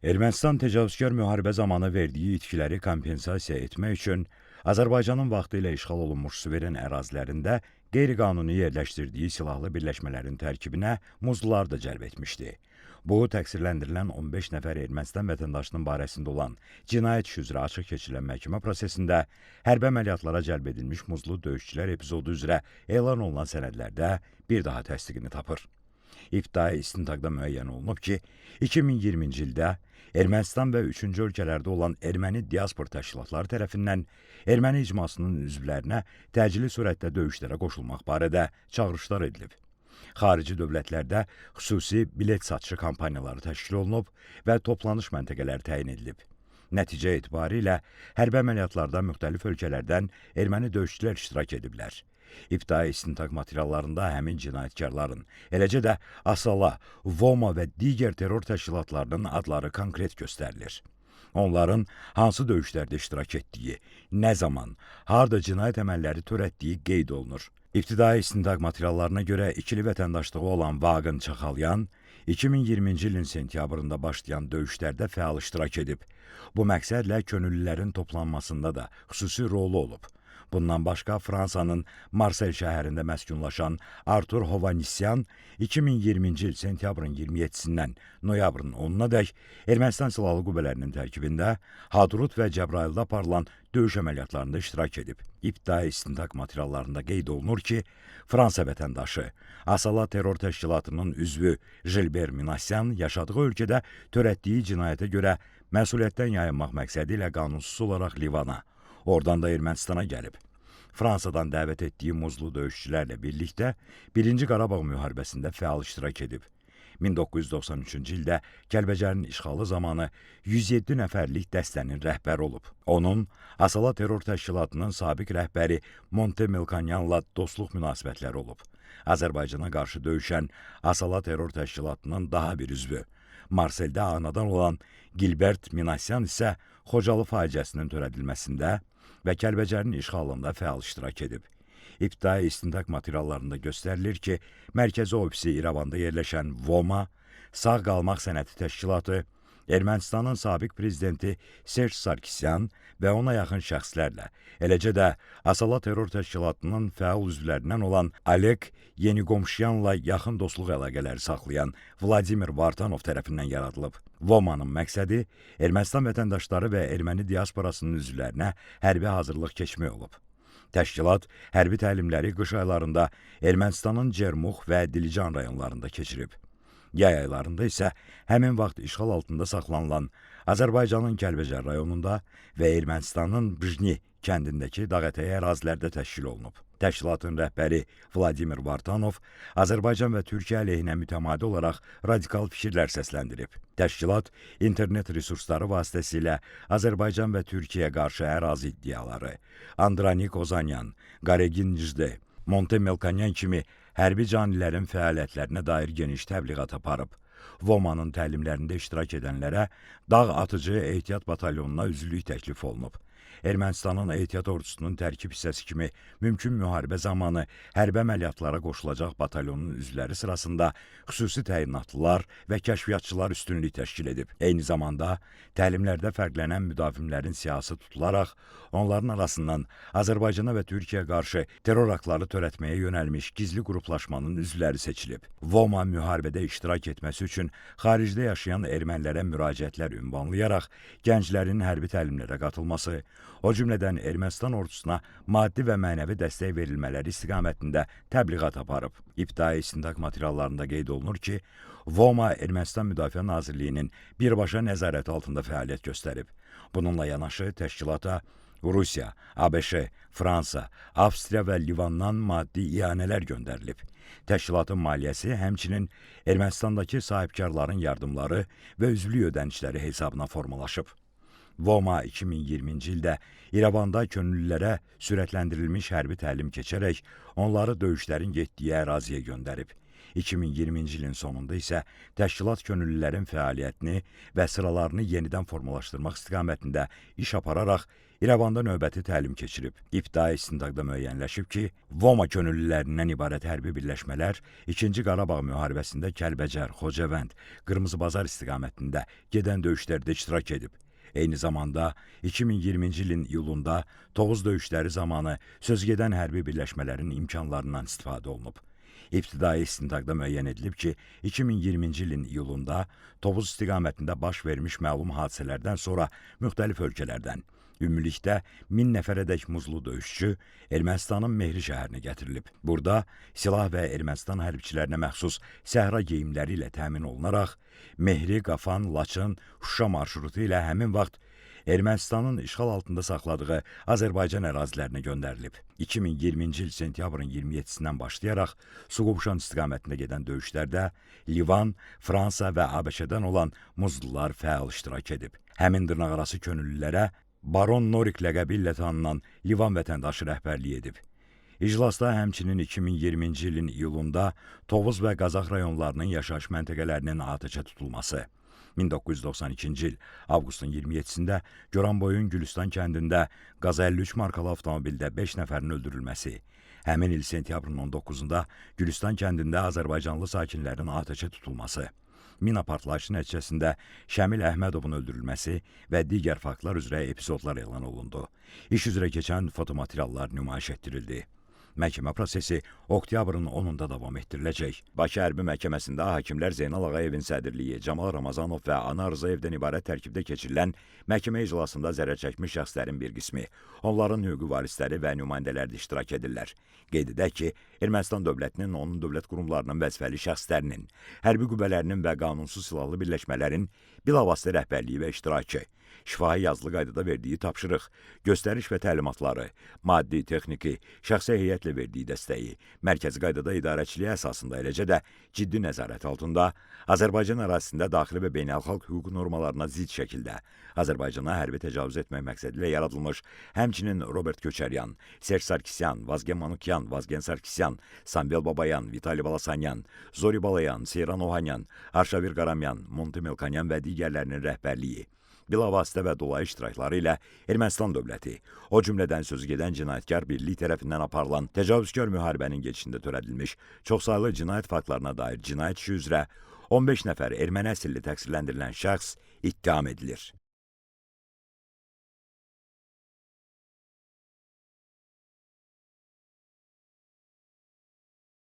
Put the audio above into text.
Ermənistan təcavüzkar müharibə zamanı verdiyi itkiləri kompensasiya etmək üçün Azərbaycanın vaxtilə işğal olunmuş suveren ərazilərində qeyri-qanuni yerləşdirdiyi silahlı birləşmələrin tərkibinə muzlular da cəlb etmişdi. Bu, təqsirləndirilən 15 nəfər Ermənistan vətəndaşının barəsində olan cinayət işi üzrə açıq keçirilən məhkəmə prosesində hərbi əməliyyatlara cəlb edilmiş muzlu döyüşçülər epizodu üzrə elan olunan sənədlərdə bir daha təsdiqini tapır. İbtidai istintaqda müəyyən olunub ki, 2020-ci ildə Ermənistan və üçüncü ölkələrdə olan erməni diaspor təşkilatları tərəfindən erməni icmasının üzvlərinə təcili surətdə döyüşlərə qoşulmaq barədə çağırışlar edilib. Xarici dövlətlərdə xüsusi bilet satışı kampaniyaları təşkil olunub və toplanış məntəqələri təyin edilib. Nəticə etibarilə hərbi əməliyyatlarda müxtəlif ölkələrdən erməni döyüşçülər iştirak ediblər. İbtidai istintaq materiallarında həmin cinayətkarların, eləcə də Asala, Voma və digər terror təşkilatlarının adları konkret göstərilir. Onların hansı döyüşlərdə iştirak etdiyi, nə zaman, harda cinayət əməlləri törətdiyi qeyd olunur. İbtidai istintaq materiallarına görə ikili vətəndaşlığı olan Vaqın Çaxalyan 2020-ci ilin sentyabrında başlayan döyüşlərdə fəal iştirak edib. Bu məqsədlə könüllülərin toplanmasında da xüsusi rolu olub. Bundan başqa Fransanın Marsel şəhərində məskunlaşan Artur Hovannisyan 2020-ci il sentyabrın 27-sindən noyabrın 10-nadək Ermənistan Silahlı Qüvvələrinin tərkibində Hadrut və Cəbrayılda aparılan döyüş əməliyyatlarında iştirak edib. İbtidai istintaq materiallarında qeyd olunur ki, Fransa vətəndaşı Asala terror təşkilatının üzvü Jilber Minasyan yaşadığı ölkədə törətdiyi cinayətə görə məsuliyyətdən yayınmaq məqsədi ilə qanunsuz olaraq Livana, oradan da Ermənistana gəlib. Fransadan dəvət etdiyi muzlu döyüşçülərlə birlikdə 1-ci Qarabağ müharibəsində fəal iştirak edib. 1993-cü ildə Kəlbəcərin işğalı zamanı 107 nəfərlik dəstənin rəhbəri olub. Onun Asala terror təşkilatının sabiq rəhbəri Monte Melkonyanla dostluq münasibətləri olub. Azərbaycana qarşı döyüşən Asala terror təşkilatının daha bir üzvü, Marseldə anadan olan Gilbert Minasyan isə Xocalı faciəsinin törədilməsində və Kəlbəcərin işğalında fəal iştirak edib. İbtidai istintaq materiallarında göstərilir ki, mərkəzi ofisi İrəvanda yerləşən Voma, Sağ qalmaq sənədi təşkilatı, Ermənistanın sabiq prezidenti Serj Sarkisyan və ona yaxın şəxslərlə, eləcə də Asala terror təşkilatının fəal üzvlərindən olan Alek Yeniqomşyanla yaxın dostluq əlaqələri saxlayan Vladimir Vartanov tərəfindən yaradılıb. Vomanın məqsədi Ermənistan vətəndaşları və erməni diasporasının üzvlərinə hərbi hazırlıq keçmək olub. Təşkilat hərbi təlimləri qış aylarında Ermənistanın Cermux və Dilican rayonlarında keçirib. Yay aylarında isə həmin vaxt işğal altında saxlanılan Azərbaycanın Kəlbəcər rayonunda və Ermənistanın Bjni kəndindəki dağətəyi ərazilərdə təşkil olunub. Təşkilatın rəhbəri Vladimir Vartanov Azərbaycan və Türkiyə əleyhinə mütəmadi olaraq radikal fikirlər səsləndirib. Təşkilat internet resursları vasitəsilə Azərbaycan və Türkiyəyə qarşı ərazi iddiaları, Andranik Ozanyan, Qaregin Njde, Monte Melkonyan kimi hərbi canilərin fəaliyyətlərinə dair geniş təbliğat aparıb. Vomanın təlimlərində iştirak edənlərə dağ atıcı ehtiyat batalyonuna üzvlük təklif olunub. Ermənistanın ehtiyat ordusunun tərkib hissəsi kimi mümkün müharibə zamanı hərbi əməliyyatlara qoşulacaq batalyonun üzvləri sırasında xüsusi təyinatlılar və kəşfiyyatçılar üstünlük təşkil edib. Eyni zamanda təlimlərdə fərqlənən müdafimlərin siyahısı tutularaq onların arasından Azərbaycana və Türkiyəyə qarşı terror aktları törətməyə yönəlmiş gizli qruplaşmanın üzvləri seçilib. Voma müharibədə iştirak etməsi üçün xaricdə yaşayan ermənilərə müraciətlər ünvanlayaraq gənclərin hərbi təlimlərə qatılması, o cümlədən Ermənistan ordusuna maddi və mənəvi dəstək verilmələri istiqamətində təbliğat aparıb. İbtidai istintaq materiallarında qeyd olunur ki, Voma Ermənistan Müdafiə Nazirliyinin birbaşa nəzarəti altında fəaliyyət göstərib. Bununla yanaşı təşkilata Rusiya, ABŞ, Fransa, Avstriya və Livandan maddi ianələr göndərilib. Təşkilatın maliyyəsi həmçinin Ermənistandakı sahibkarların yardımları və üzvlük ödənişləri hesabına formalaşıb. Voma 2020-ci ildə İrəvanda könüllülərə sürətləndirilmiş hərbi təlim keçərək onları döyüşlərin getdiyi əraziyə göndərib. 2020-ci ilin sonunda isə təşkilat könüllülərin fəaliyyətini və sıralarını yenidən formalaşdırmaq istiqamətində iş apararaq İrəvanda növbəti təlim keçirib. İbtidai istintaqda müəyyənləşib ki, Voma könüllülərindən ibarət hərbi birləşmələr 2-ci Qarabağ müharibəsində Kəlbəcər, Xocavənd, Qırmızı Bazar istiqamətində gedən döyüşlərdə iştirak edib. Eyni zamanda 2020-ci ilin iyulunda Tovuz döyüşləri zamanı sözügedən hərbi birləşmələrin imkanlarından istifadə olunub. İbtidai istintaqda müəyyən edilib ki, 2020-ci ilin iyulunda Tovuz istiqamətində baş vermiş məlum hadisələrdən sonra müxtəlif ölkələrdən ümumilikdə 1000 nəfərədək muzlu döyüşçü Ermənistanın Mehri şəhərinə gətirilib. Burada silah və Ermənistan hərbçilərinə məxsus səhra geyimləri ilə təmin olunaraq Mehri, Qafan, Laçın, Şuşa marşrutu ilə həmin vaxt Ermənistanın işğal altında saxladığı Azərbaycan ərazilərinə göndərilib. 2020-ci il sentyabrın 27-sindən başlayaraq Suqovuşan istiqamətində gedən döyüşlərdə Livan, Fransa və ABŞ-dən olan muzlular fəal iştirak edib. Həmin dırnaqarası könüllülərə Baron Norik ləqəbi ilə tanınan Livan vətəndaşı rəhbərlik edib. İclasda həmçinin 2020-ci ilin iyulunda Tovuz və Qazax rayonlarının yaşayış məntəqələrinin atəşə tutulması, 1992-ci il avqustun 27-sində Goranboyun Gülüstan kəndində Qaz 53 markalı avtomobildə 5 nəfərin öldürülməsi, həmin il sentyabrın 19-da Gülüstan kəndində azərbaycanlı sakinlərin atəşə tutulması, mina partlayışı nəticəsində Şəmil Əhmədovun öldürülməsi və digər faktlar üzrə epizodlar elan olundu. İş üzrə keçən fotomateriallar nümayiş etdirildi. Məhkəmə prosesi oktyabrın 10-da davam etdiriləcək. Bakı Hərbi Məhkəməsində hakimlər Zeynal Ağayevin sədrliyi, Camal Ramazanov və Anar Rzayevdən ibarət tərkibdə keçirilən məhkəmə iclasında zərər çəkmiş şəxslərin bir qismi, onların hüquqi varisləri və nümayəndələri də iştirak edirlər. Qeyd edək ki, Ermənistan dövlətinin, onun dövlət qurumlarının vəzifəli şəxslərinin, hərbi qüvvələrinin və qanunsuz silahlı birləşmələrin bilavasitə rəhbərliyi və iştirakı, şifahi yazılı qaydada verdiyi tapşırıq, göstəriş və təlimatları, maddi, texniki, şəxsi heyətlə verdiyi dəstəyi, mərkəzi qaydada idarəçiliyi əsasında, eləcə də ciddi nəzarət altında Azərbaycan ərazisində daxili və beynəlxalq hüquq normalarına zidd şəkildə Azərbaycana hərbi təcavüz etmək məqsədi ilə yaradılmış, həmçinin Robert Köçəryan, Serj Sarkisyan, Vazgen Manukyan, Vazgen Sarkisyan, Samvel Babayan, Vitali Balasanyan, Zori Balayan, Seyran Ohanyan, Arşavir Qaramyan, Monty Melkonyan və digərlərinin rəhbərliyi, bilavasitə və dolayı iştirakları ilə Ermənistan dövləti, o cümlədən sözü gedən cinayətkar birlik tərəfindən aparılan təcavüzkar müharibənin gedişində törədilmiş çoxsaylı cinayət faktlarına dair cinayət işi üzrə 15 nəfər erməni əsilli təqsirləndirilən şəxs ittiham edilir.